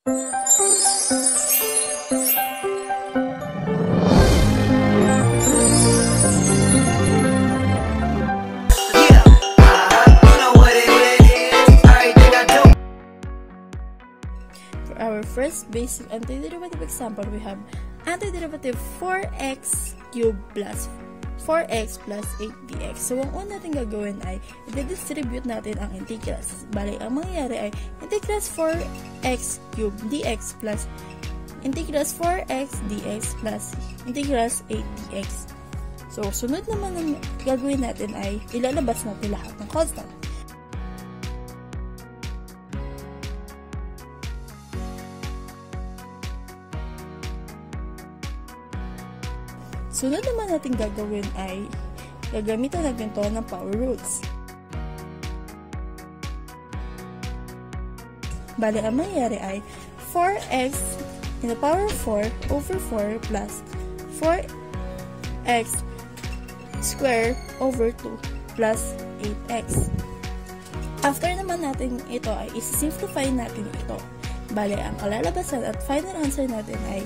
For our first basic antiderivative example, we have antiderivative 4x cubed plus 4x plus 8dx. So, ang una natin gagawin ay i-distribute natin ang integrals. Bali, ang mangyayari ay integrals 4x cubed dx plus integrals 4x dx plus integrals 8dx. So, sunod naman ang gagawin natin ay ilalabas natin lahat ng constant. Sunod naman natin gagawin ay gagamitan natin ito ng power rules. Bali, ang mangyayari ay 4x in the power 4 over 4 plus 4x square over 2 plus 8x. After naman natin ito ay isi-simplify natin ito. Bali, ang kalalabasan at final answer natin ay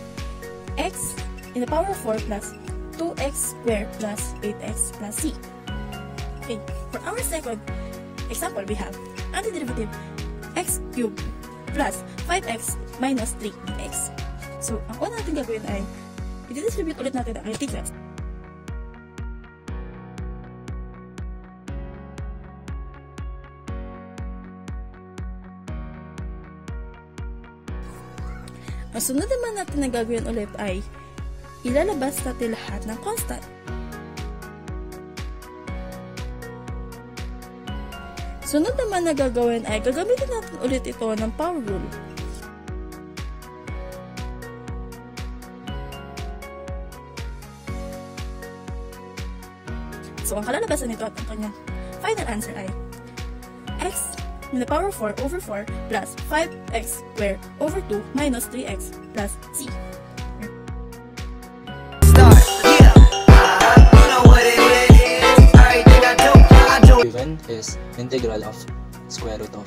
x in the power 4 plus 2x squared plus 8x plus c. Okay, for our second example, we have antiderivative x cubed plus 5x minus 3 dx. So, ang una natin gagawin ay i-distribute ulit natin ang integrals. Ang sunod naman natin na gagawin ulit ay ilalabas natin lahat ng constant. Sunod naman na gagawin ay gagamitin natin ulit ito ng power rule. So, ang kalalabasan nito at ang kanyang final answer ay x in the power 4 over 4 plus 5x squared over 2 minus 3x plus c. Given is integral of square root of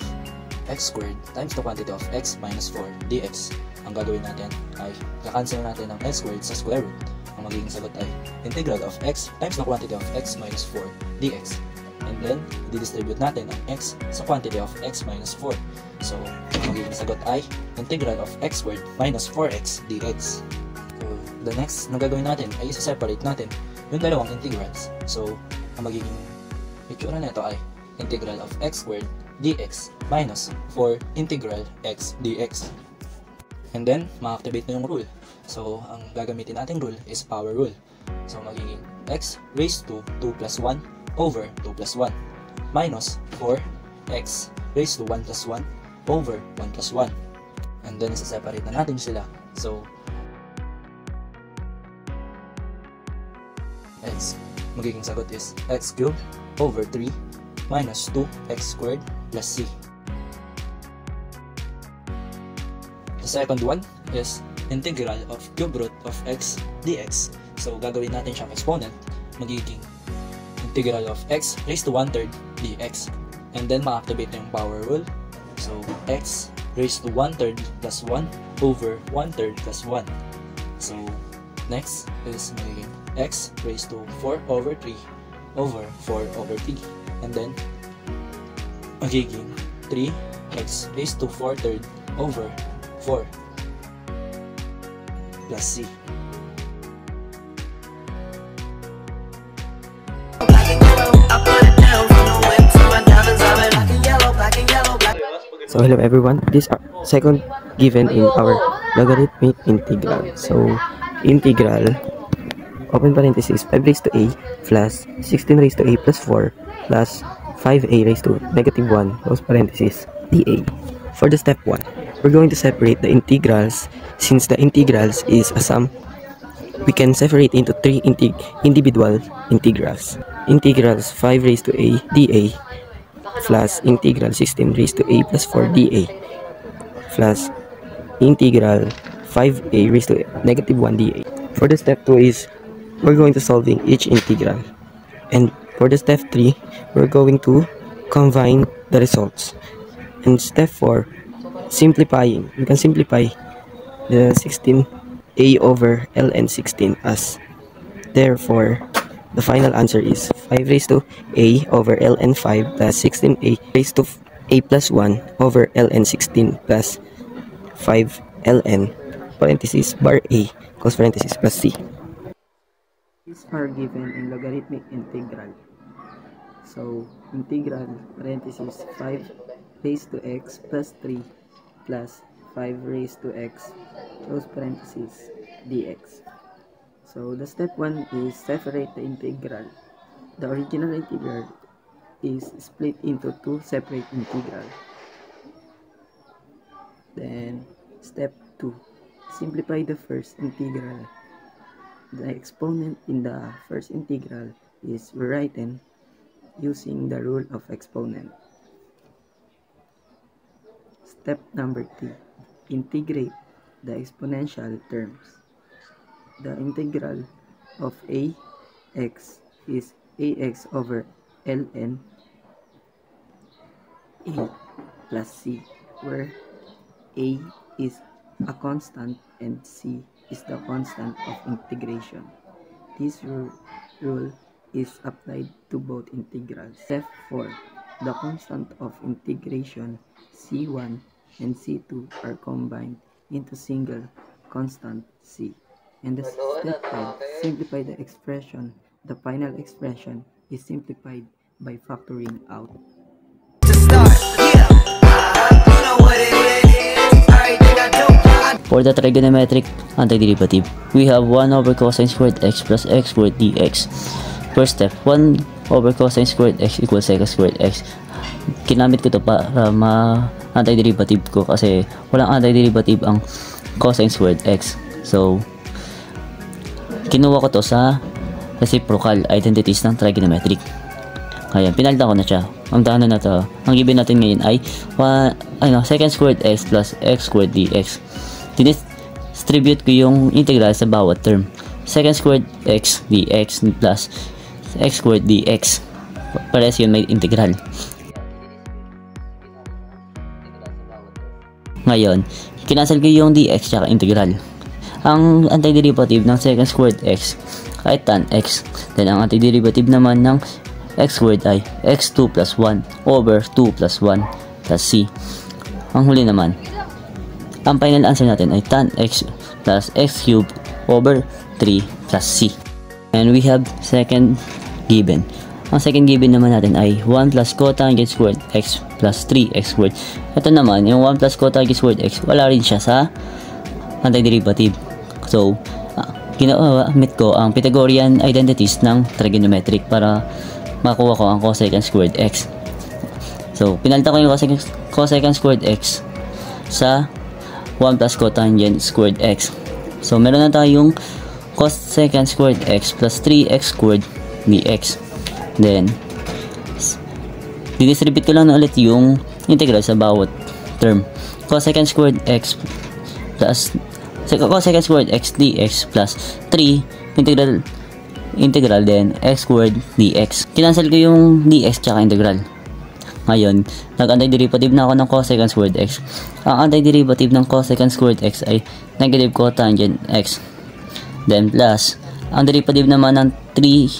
x squared times the quantity of x minus 4 dx. Ang gagawin natin ay kakancel natin ang x squared sa square root. Ang magiging sagot ay integral of x times the quantity of x minus 4 dx. And then, i-distribute natin ang x sa quantity of x minus 4. So, ang magiging sagot ay integral of x squared minus 4x dx. So, the next na gagawin natin ay isa-separate natin yung dalawang integrals. So, ang magiging itsura nito ay integral of x squared dx minus 4 integral x dx. And then, ma-activate na yung rule. So, ang gagamitin nating rule is power rule. So, magiging x raised to 2 plus 1 over 2 plus 1 minus 4x raised to 1 plus 1 over 1 plus 1. And then, isa-separate na natin sila. So, x, magiging sagot is x cubed over 3 minus 2x squared plus c. The second one is integral of cube root of x dx. So, gagawin natin siyang exponent. Magiging integral of x raised to 1/3 dx. And then, ma-activate na yung power rule. So, x raised to 1/3 plus 1 over 1/3 plus 1. So, next is magiging x raised to 4 over 3 over 4 over 3. And then, magiging 3x raised to 4/3 over 4 plus c. So hello everyone, this is second given in our logarithmic integral. So integral, open parenthesis, 5 raised to a plus 16 raised to a plus 4 plus 5a raised to negative 1, close parenthesis, dA. For the step 1, we're going to separate the integrals. Since the integrals is a sum, we can separate into 3 individual integrals. Integrals 5 raised to a dA plus integral 16 raised to a plus 4 dA plus integral 5a raised to negative 1 dA. For the step 2 is we're going to solving each integral, and for the step 3 we're going to combine the results. And step 4 simplifying, we can simplify the 16a over ln 16 as, therefore the final answer is 5 raised to a over ln 5 plus 16a raised to a plus 1 over ln 16 plus 5 ln parenthesis bar a close parenthesis plus c. These are given in logarithmic integral. So integral parenthesis 5 raised to x plus 3 plus 5 raised to x close parenthesis dx. So the step 1 is separate the integral. The original integral is split into two separate integral. Then step 2, simplify the first integral. The exponent in the first integral is rewritten using the rule of exponent. Step number 3, integrate the exponential terms. The integral of ax is ax over ln a plus c, where a is a constant and c is the constant of integration. This rule is applied to both integrals. Step 4, the constant of integration c1 and c2 are combined into single constant c. And the step 5, simplify the expression. The final expression is simplified by factoring out. For the trigonometric antiderivative, we have 1 over cosine squared x plus x squared dx. First step, 1 over cosine squared x equals secant squared x. Kinamit ko to para antiderivative ko kasi walang antiderivative ang cosine squared x. So, kinuha ko to sa reciprocal identities ng trigonometric. Kaya, pinalitan ko na siya. Ang dano na to, ang given natin ngayon ay secant squared x plus x squared dx. Distribute ko yung integral sa bawat term. Secant squared x dx plus x squared dx. Parehas yun may integral. Ngayon, kinansel ko yung dx tsaka integral. Ang antiderivative ng secant squared x ay tan x. Then ang antiderivative naman ng x squared ay x2 plus 1 over 2 plus 1 plus c. Ang huli naman, ang final answer natin ay tan x plus x cubed over 3 plus c. And we have second given. Ang second given naman natin ay 1 plus cotangent squared x plus 3x squared. Ito naman, yung 1 plus cotangent squared x, wala rin siya sa antiderivative. So, ginamit ko ang Pythagorean identities ng trigonometric para makuha ko ang cosecant squared x. So, pinalitan ko yung cosecant squared x sa 1 plus cotangent squared x. So, meron na tayong cosecant squared x plus 3x squared dx. Then, didistribute ko lang na ulit yung integral sa bawat term. Cosecant squared x plus cosecant squared x dx plus 3 integral then x squared dx. Kinansel ko yung dx tsaka integral. Ngayon, nag-antiderivative na ako ng cosecant squared x. Ang antiderivative ng cosecant squared x ay negative cotangent x. Then plus, ang derivative naman ng 3x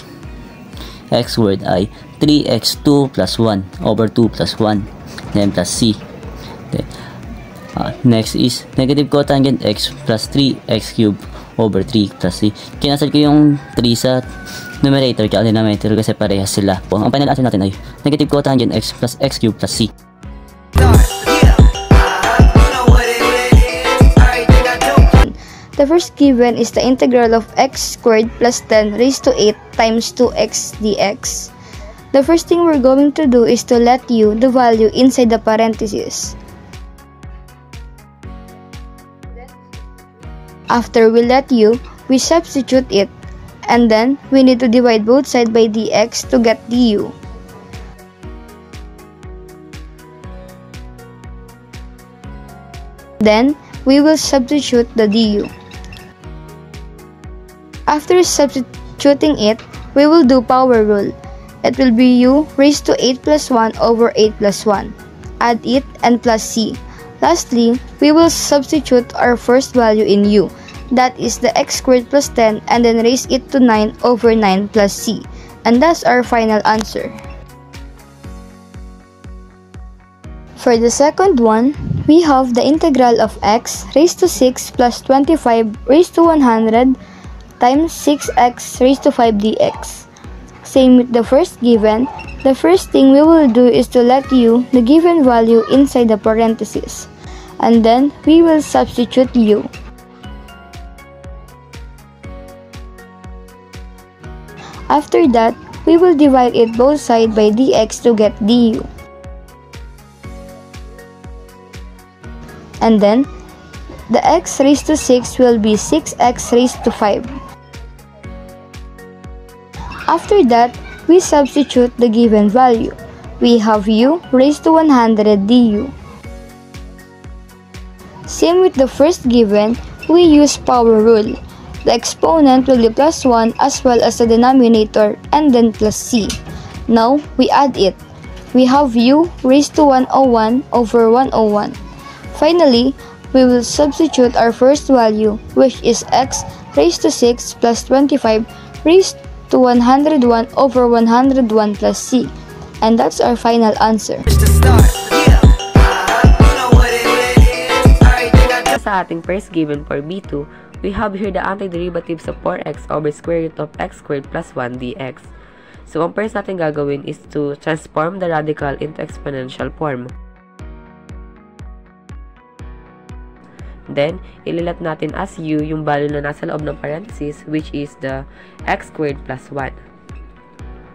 squared ay 3x2 plus 1 over 2 plus 1. Then plus c. Then, next is negative cotangent x plus 3x cubed over 3 plus c. Kinansel ko yung 3 sa numerator at denominator kasi parehas sila. Ang final answer natin ay negative cotangent x plus x cubed plus c. The first given is the integral of x squared plus 10 raised to 8 times 2x dx. The first thing we're going to do is to let u the value inside the parentheses. After we let u, we substitute it, and then we need to divide both sides by dx to get du. Then, we will substitute the du. After substituting it, we will do power rule. It will be u raised to 8 plus 1 over 8 plus 1. Add it and plus c. Lastly, we will substitute our first value in u, that is the x squared plus 10, and then raise it to 9 over 9 plus c. And that's our final answer. For the second one, we have the integral of x raised to 6 plus 25 raised to 100 times 6x raised to 5 dx. Same with the first given, the first thing we will do is to let u the given value inside the parentheses, and then we will substitute u. After that, we will divide it both sides by dx to get du. And then, the x raised to 6 will be 6x raised to 5. After that, we substitute the given value. We have u raised to 100 du. Same with the first given, we use power rule. The exponent will be plus 1 as well as the denominator and then plus c. Now, we add it. We have u raised to 101 over 101. Finally, we will substitute our first value, which is x raised to 6 plus 25 raised to 101 over 101 plus c. And that's our final answer. Sa ating first given for B2, we have here the antiderivatives of 4x over square root of x squared plus 1 dx. So, ang first natin gagawin is to transform the radical into exponential form. Then, ililat natin as u yung value na nasa loob ng parenthesis, which is the x squared plus 1.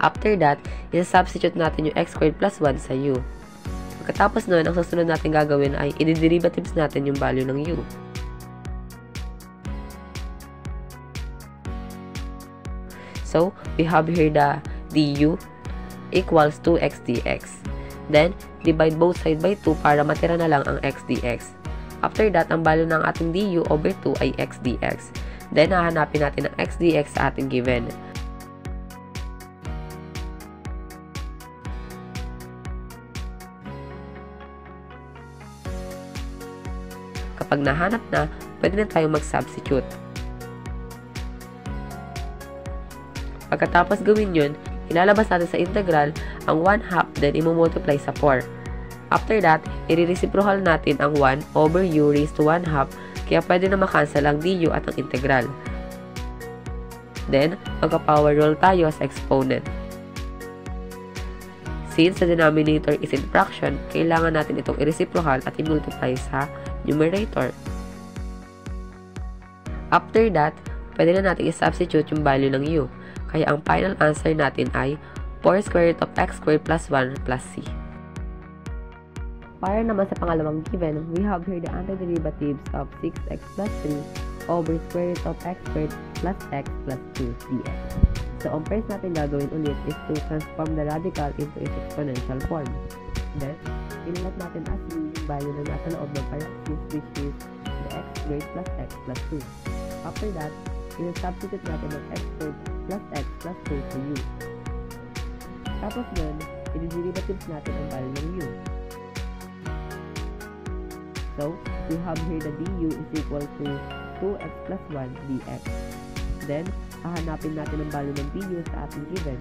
After that, isa-substitute natin yung x squared plus 1 sa u. Pagkatapos nun, ang susunod natin gagawin ay i-derivatives natin yung value ng u. So, we have here the du equals 2x dx. Then, divide both sides by 2 para matira na lang ang x dx. After that, ang value ng ating du over 2 ay x dx. Then, hahanapin natin ang x dx sa ating given. Kapag nahanap na, pwede na tayong mag-substitute. Pagkatapos gawin yun, ilalabas natin sa integral ang 1/2 then i-multiply sa 4. After that, i-reciprocal natin ang 1 over u raised to 1/2 kaya pwede na makancel ang du at ang integral. Then, magka-power rule tayo sa exponent. Since the denominator is in fraction, kailangan natin itong i-reciprocal at i-multiply sa numerator. After that, pwede na natin i-substitute yung value ng u. Kaya ang final answer natin ay 4 square root of x squared plus 1 plus c. Para naman sa pangalawang given, we have here the antiderivatives of 6x plus 3 over square root of x squared plus x plus 2 dx. So, ang first natin gagawin ulit is to transform the radical into its exponential form. Then, ililat natin as yung value na nasa loob ng parenthesis, which is the x squared plus x plus 2. After that, i-substitute natin ang x squared plus x plus 2 to u. Tapos nun, i-derivatives natin ang value ng u. So, we have here the du is equal to 2x plus 1 dx. Then, hahanapin natin ang value ng du sa ating given.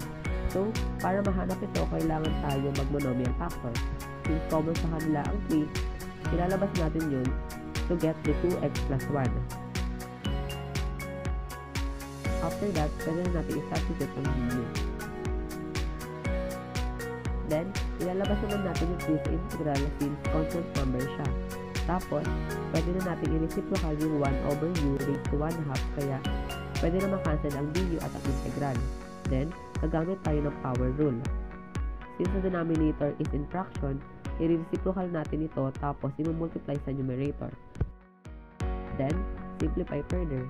So, para mahanap ito, kailangan tayo mag-monomial factor. Since common sa kanila ang 3, ilalabas natin yun to get the 2x plus 1. After that, pwede na natin i-substitute ang du. Then, ilalabas naman natin yung 3 sa integral since constant number siya. Tapos, pwede na natin i-reciprocal yung 1 over u raised to 1/2 kaya pwede na makancel ang du at ang integral. Then, gagamit tayo ng power rule. Since the denominator is in fraction, i-reciprocal natin ito tapos i-multiply sa numerator. Then, simplify further.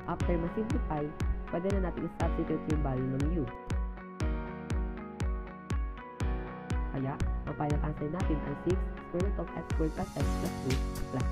After ma-simplify, pwede na natin i-substitute yung value ng u. Kaya, ang final answer natin ay 6 square root of x squared plus x plus 2 plus